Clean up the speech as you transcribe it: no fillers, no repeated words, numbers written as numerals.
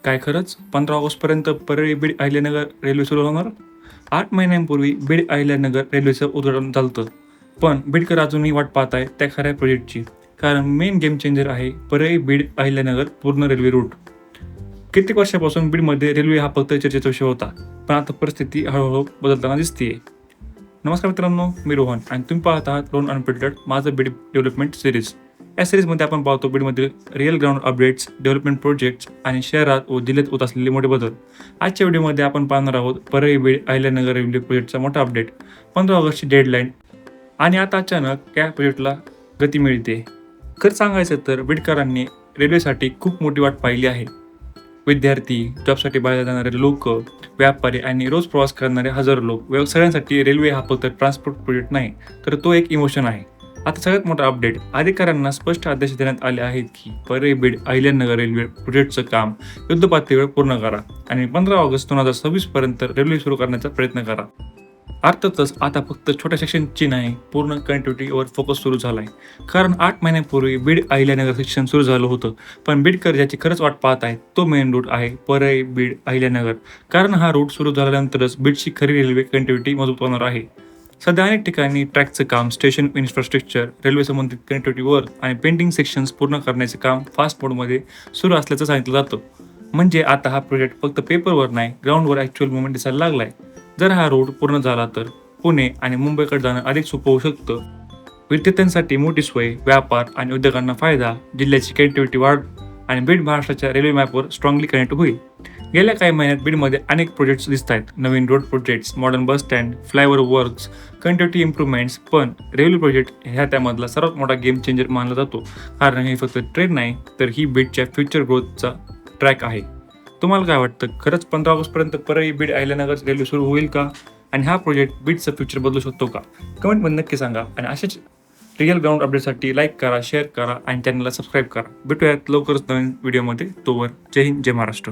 काय खरंच 15 ऑगस्टपर्यंत परळी बीड अहिल्यानगर रेल्वे सुरू होणार? 8 महिन्यांपूर्वी बीड अहिल्यानगर रेल्वेचं उद्घाटन झालं होतं. पण बीडकर अजूनही वाट पाहत आहे त्या खऱ्या प्रोजेक्टची. कारण मेन गेम चेंजर आहे परळी बीड अहिल्यानगर पूर्ण रेल्वे रूट. कित्येक वर्षापासून बीडमध्ये रेल्वे हा फक्त चर्चेचा विषय होता. पण आता परिस्थिती हळूहळू बदलताना दिसतेय. नमस्कार मित्रांनो, मी रोहन आणि तुम्ही पाहत आहात रोहन अनफिल्टर्ड माझं बीड डेव्हलपमेंट सिरीज. या सिरीजमध्ये आपण पाहतो बीडमधील real ground updates, development projects आणि शहरात व जिल्ह्यात होत असलेले मोठे बदल. आजच्या व्हिडिओमध्ये आपण पाहणार आहोत परळी बीड अहिल्यानगर रेल्वे प्रोजेक्टचा मोठा अपडेट, 15 ऑगस्टची डेडलाईन आणि आता अचानक या प्रोजेक्टला गती मिळते. खरं सांगायचं तर बीडकरांनी रेल्वेसाठी खूप मोठी वाट पाहिली आहे. विद्यार्थी, जॉबसाठी बाहेर जाणारे लोक, व्यापारी आणि रोज प्रवास करणारे हजारो लोक, सगळ्यांसाठी रेल्वे हा फक्त ट्रान्सपोर्ट प्रोजेक्ट नाही, तर तो एक इमोशन आहे. आता सगळ्यात मोठा अपडेट, अधिकाऱ्यांना स्पष्ट आदेश देण्यात आले आहेत की परळी बीड अहिल्यानगर रेल्वे प्रोजेक्टचं काम युद्धपातळीवर पूर्ण करा आणि 15 ऑगस्ट 2026 पर्यंत रेल्वे सुरू करण्याचा प्रयत्न करा. अर्थातच आता फक्त छोट्या सेक्शनची नाही, पूर्ण कनेक्टिव्हिटीवर फोकस सुरू झाला आहे. कारण 8 महिन्यांपूर्वी बीड अहिल्यानगर सेक्शन सुरू झालं होतं. पण बीडकर ज्याची खरंच वाट पाहत आहेत तो मेन रूट आहे परळी बीड अहिल्यानगर. कारण हा रूट सुरू झाल्यानंतरच बीडची खरी रेल्वे कनेक्टिव्हिटी मजबूत होणार आहे. सध्या अनेक ठिकाणी ट्रॅकचं काम, स्टेशन इन्फ्रास्ट्रक्चर, रेल्वे संबंधित कनेक्टिव्हिटी वर्क आणि पेंटिंग सेक्शन्स पूर्ण करण्याचे काम फास्ट मोडमध्ये सुरू असल्याचं सांगितलं जातं. म्हणजे आता हा प्रोजेक्ट फक्त पेपरवर नाही, ग्राउंडवर ॲक्च्युअल मुवमेंट दिसायला लागला आहे. जर हा रोड पूर्ण झाला तर पुणे आणि मुंबईकडे जाणं अधिक सोपं होऊ शकतं. विद्यार्थ्यांसाठी मोठी सोय, व्यापार आणि उद्योगांना फायदा, जिल्ह्याची कनेक्टिव्हिटी वाढ आणि बीड महाराष्ट्राच्या रेल्वे मॅपवर स्ट्रॉंगली कनेक्ट होईल. गेल्या काही महिन्यात बीडमध्ये अनेक प्रोजेक्ट्स दिसत आहेत. नवीन road projects, modern bus stand, flyover works, connectivity improvements. पण रेल्वे प्रोजेक्ट ह्या त्यामधला सर्वात मोठा गेम चेंजर मानला जातो. कारण हे फक्त ट्रेन नाही, तर ही बीडच्या फ्युचर ग्रोथचा ट्रॅक आहे. तुम्हाला काय वाटतं, खरंच 15 ऑगस्टपर्यंत परळी बीड अहिल्यानगर रेल्वे सुरू होईल का? आणि हा प्रोजेक्ट बीडचं फ्युचर बदलू शकतो का? कमेंटमध्ये नक्की सांगा. आणि असेच रिअल ग्राउंड अपडेटसाठी लाईक करा, शेअर करा आणि चॅनलला सबस्क्राईब करा. भेटूयात लवकरच नवीन व्हिडिओमध्ये. तोवर जय हिंद, जय महाराष्ट्र.